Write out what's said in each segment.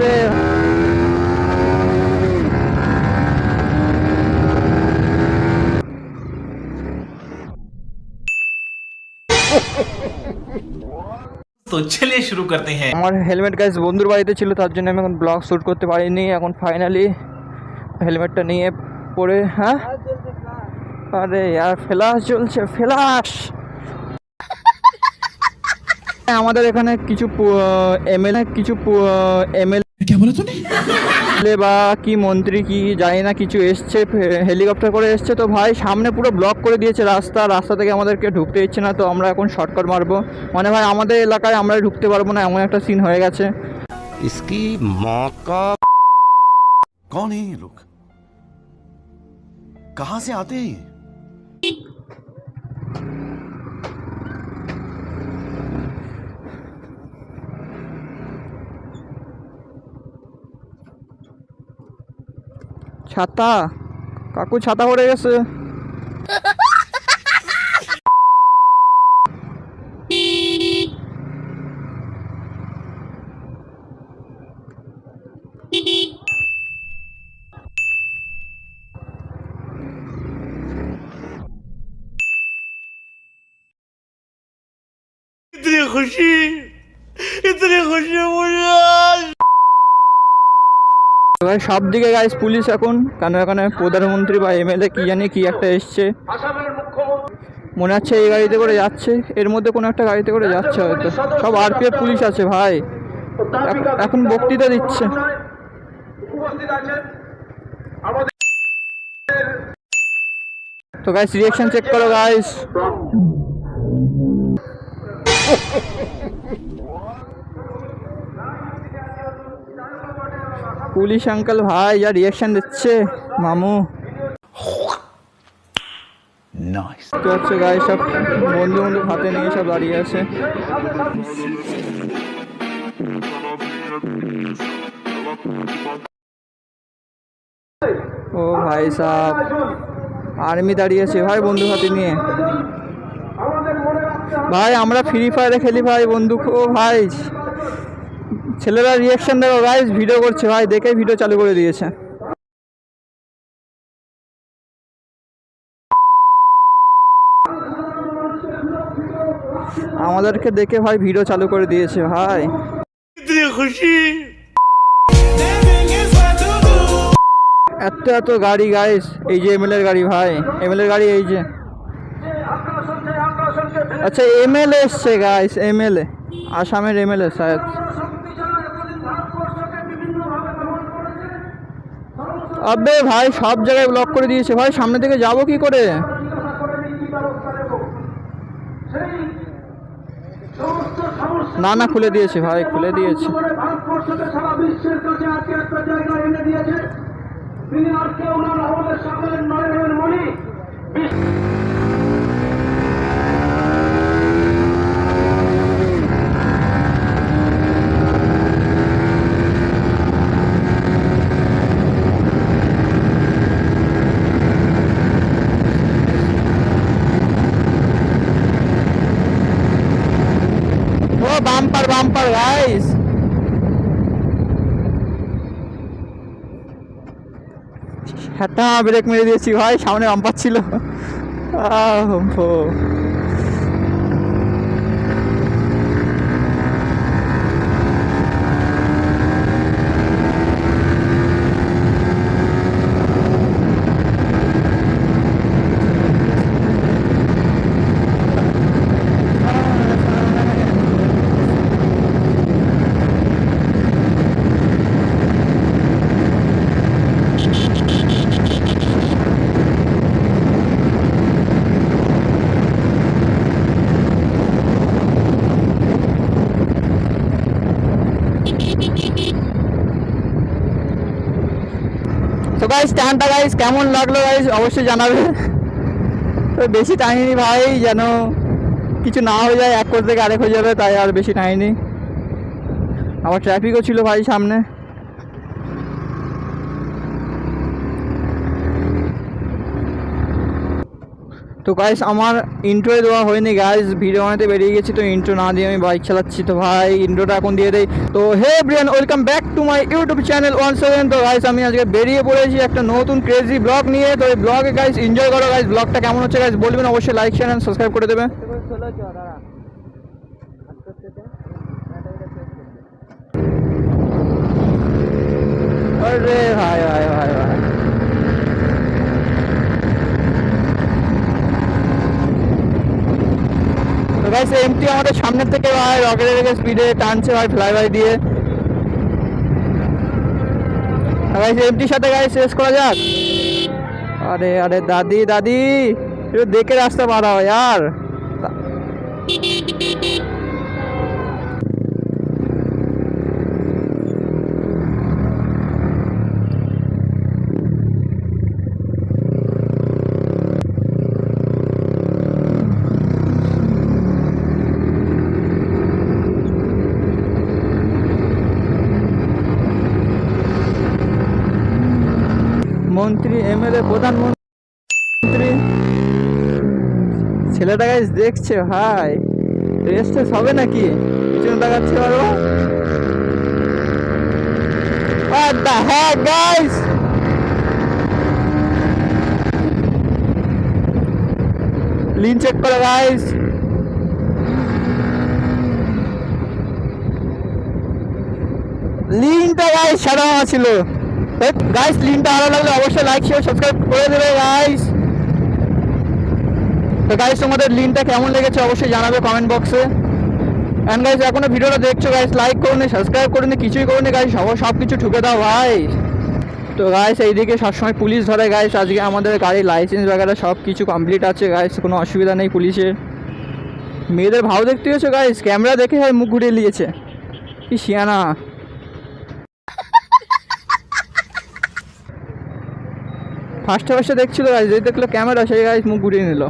রে। तो चलिए शुरू करते हैं। আমার হেলমেট গাইস বন্ধুর বাড়িতে ছিল, তার জন্য আমি এখন ব্লগ শ্যুট করতে পারিনি। এখন ফাইনালি হেলমেটটা নিয়ে পরে, হ্যাঁ আরে यार ফ্ল্যাশ চলছে, ফ্ল্যাশ। আমাদের এখানে কিছু এমএলএ বা কি মন্ত্রী কি জানি না কিছু এসছে, হেলিকপ্টার করে এসছে। তো ভাই সামনে পুরো ব্লক করে দিয়েছে রাস্তা থেকে আমাদেরকে ঢুকতে দিচ্ছে না। তো আমরা এখন শর্টকাট মারবো, মানে ভাই আমাদের এলাকায় আমরা ঢুকতে পারবো না, এমন একটা সিন হয়ে গেছে। इसकी माँ का कौन है ये लोग? कहां से आते हैं ये? ছাতা, কাকু ছাতা পড়ে গেছে। इतनी खुशी मुझे आज। ভাই সব দিকে গাইস পুলিশ এখন, কেন এখানে প্রধানমন্ত্রী বা এমএলএ কি জানি কি একটা এসছে, মনে হচ্ছে এই গাড়িতে করে যাচ্ছে, এর মধ্যে কোনো একটা গাড়িতে করে যাচ্ছে হয়তো। সব আরপিএফ পুলিশ আছে ভাই, এখন বক্তৃতা দিচ্ছে। তো গাইস রিঅ্যাকশন চেক করো গাইস। পুলিশ আঙ্কেল ভাই যা রিঅ্যাকশন দিচ্ছে, মামু তো হচ্ছে গাইস, সব বন্ধু হাতে নিয়ে সব দাঁড়িয়ে আছে। ও ভাই সাহেব, আর্মি দাঁড়িয়ে আছে ভাই বন্দুক হাতে নিয়ে। ভাই আমরা ফ্রি ফায়ারে খেলি ভাই, বন্দুক। ও ভাই ছেলেরা রিঅ্যাকশন দেখো গাইস, ভিডিও করছে ভাই, দেখে ভিডিও চালু করে দিয়েছে। আমাদেরকে দেখে ভাই ভিডিও চালু করে দিয়েছে ভাই। খুশি এত গাড়ি গাইস, এই যে এমএলএর গাড়ি ভাই, এমএলএর গাড়ি এই যে। আচ্ছা এমএলএ এসছে গাইস, এমএলএ আসামের এমএলএ শায়দ। আবে ভাই সব জায়গায় ব্লক করে দিয়েছে ভাই, সামনে থেকে যাব কি করে? না খুলে দিয়েছে ভাই, খুলে দিয়েছে। ও বাম্পার গাইস, একটা ব্রেক মেরে দিয়েছি ভাই, সামনে বাম্পার ছিল। তো গাইস টানটা গাইস কেমন লাগলো গাইস অবশ্যই জানাবে। তো বেশি টানিনি ভাই, যেন কিছু না হয়ে যায়, এক কোর্স থেকে আরেক হয়ে যাবে, তাই আর বেশি টানিনি। আবার ট্রাফিকও ছিল ভাই সামনে। তো গাইস আমার ইন্ট্রো দেওয়া হয়নি গাইস, ভিডিও বানাতে বেরিয়ে গেছি, তো ইন্ট্রো না দিয়ে আমি বাইক চালাচ্ছি। তো ভাই ইন্ট্রোটা এখন দিয়ে দেই। তো hey Brian, welcome back to my YouTube channel one seven. তো গাইস আমি আজকে বেরিয়ে পড়েছি একটা নতুন ক্রেজি ব্লগ নিয়ে। তো এই ব্লগে গাইস এনজয় করো গাইস। ব্লগটা কেমন হচ্ছে গাইস বলবেন, অবশ্যই লাইক শেয়ার এন্ড সাবস্ক্রাইব করে দেবে। আরে ভাই ভাই ভাই ভাই, তো গাইস এমটি আমাদের সামনের থেকে ভাই রকেটের দিকে স্পিডে টানছে ভাই, ফ্লাই বাই দিয়ে। গাইস এমটির সাথে গাইস শেষ করা যাক। আরে আরে দাদি দাদি, একটু দেখে রাস্তা বাড়াও यार। মন্ত্রী এমএলএ প্রধানমন্ত্রী ছেলেটা গাইস দেখছে ভাই, রেস্টে হবে নাকি পিছনে তাকাচ্ছে আরো। What the heck guys, লিন চেক করো গাইস। লিনটা গাইস সারা ছিল গাইস। লিনটা ভালো লাগলে অবশ্যই লাইক শেয়ার সাবস্ক্রাইব করে দেবে গাইস। তো গাইস তোমাদের লিনটা কেমন লেগেছে অবশ্যই জানাবে কমেন্ট বক্সে। এন্ড গাইস এখনো ভিডিওটা দেখছো গাইস, লাইক করুন, সাবস্ক্রাইব করুন, কিছুই করুন গাইস, সব কিছু ঠুকে দাও ভাই। তো গাইস এইদিকে সবসময় পুলিশ ধরে গাইস, আজকে আমাদের গাড়ির লাইসেন্স वगैरह সব কিছু কমপ্লিট আছে গাইস, কোনো অসুবিধা নেই পুলিশের। মেয়েদের ভাও দেখতে হয়েছে গাইস, ক্যামেরা দেখে ভাই মুখ ঘুরিয়ে নিয়েছে, কি শিয়ানা। ফার্স্টে দেখছিল গাইস, যেই দেখলো ক্যামেরা সেই গাইস মুখ ঘুরিয়ে নিল।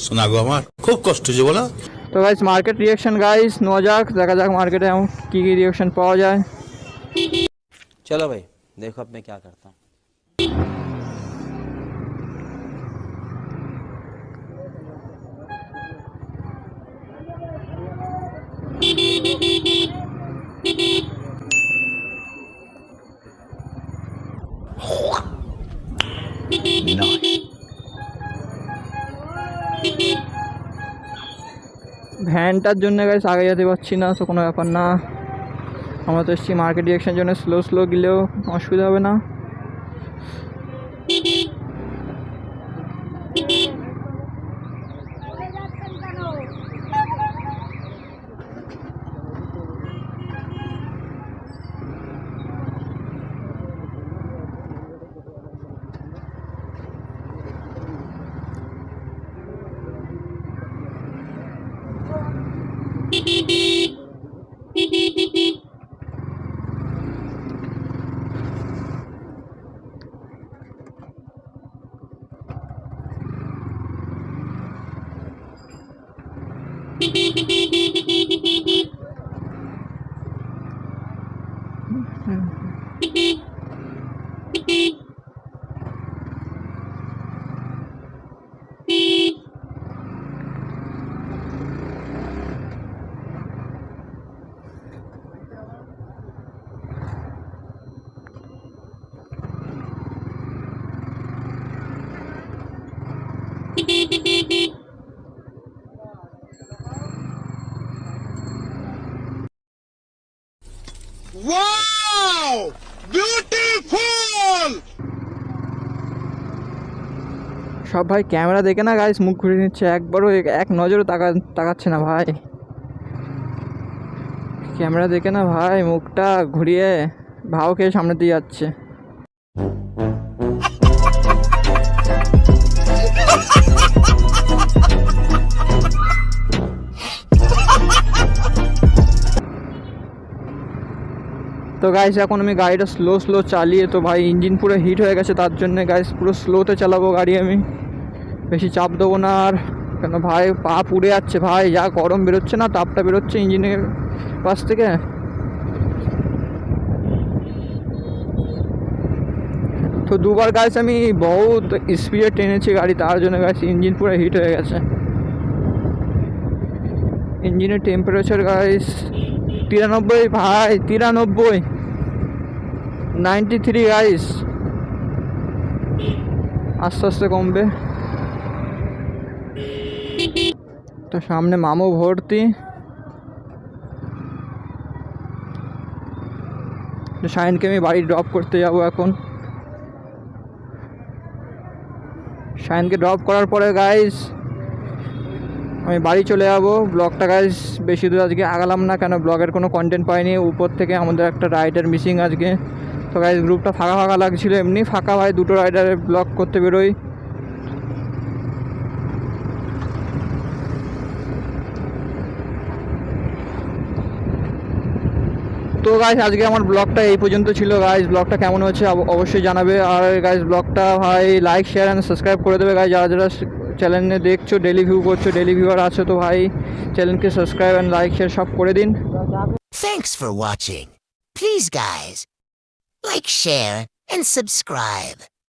শোনা গো আমার খুব কষ্ট যে বলো। তো গাইস মার্কেট রিঅ্যাকশন গাইস নেওয়া যাক, দেখা যাক মার্কেটে কি কি রিঅ্যাকশন পাওয়া যায়। चलो भाई देखो अब मैं क्या करता हूँ। ভ্যানটার জন্য গাইস আগে যেতে পারছি না, তো কোনো ব্যাপার না। আমরা তো এসেছি মার্কেট রিঅ্যাকশনের জন্য, স্লো গেলেও অসুবিধা হবে না। Wow! Beautiful! সব ভাই ক্যামেরা দেখে না গাইস মুখ ঘুরিয়ে নিচ্ছে, একবারও এক নজরে তাকাচ্ছে না ভাই। ক্যামেরা দেখে না ভাই মুখটা ঘুরিয়ে ভাও খেয়ে সামনে দিয়ে যাচ্ছে। তো গাইস এখন আমি গাড়িটা স্লো চালিয়ে, তো ভাই ইঞ্জিন পুরো হিট হয়ে গেছে, তার জন্য গাইস পুরো স্লোতে চালাবো গাড়ি, আমি বেশি চাপ দেবো না আর। কেন ভাই পা পুড়ে যাচ্ছে ভাই, যা গরম বেরোচ্ছে না, তাপটা বেরোচ্ছে ইঞ্জিনের পাশ থেকে। তো দুবার গাইস আমি বহুত স্পিডে টেনেছি গাড়ি, তার জন্য গাইস ইঞ্জিন পুরো হিট হয়ে গেছে। ইঞ্জিনের টেম্পারেচার গাইস 93 ভাই, 93, 93 গাইস। আস্তে আস্তে কমবে। তো সামনে মামু ভর্তি। শাইনকে আমি বাড়ি ড্রপ করতে যাব এখন। শাইনকে ড্রপ করার পরে গাইস আমি বাড়ি চলে যাব। ব্লগটা গাইস বেশি দূর আজকে আগালাম না, কেন ব্লগের কোনো কন্টেন্ট পাইনি। উপর থেকে আমাদের একটা রাইডার মিসিং আজকে। তো গাইস গ্রুপটা ফাঁকা ফাঁকা লাগছিল, এমনি ফাঁকা ভাই, দুটো রাইডারের ব্লগ করতে বেরোই। তো গাইস আজকে আমার ব্লগটা এই পর্যন্ত ছিল। গাইস ব্লগটা কেমন হচ্ছে অবশ্যই জানাবে। আর গাইস ব্লগটা ভাই লাইক শেয়ার অ্যান্ড সাবস্ক্রাইব করে দেবে গাইস। যারা যারা চ্যানেলে দেখছো, ডেলি ভিউ করছো, ডেলি ভিউয়ার আছো, তো ভাই চ্যানেলকে সাবস্ক্রাইব অ্যান্ড লাইক শেয়ার সব করে দিন। Thanks for watching. Please guys, like, share, and subscribe.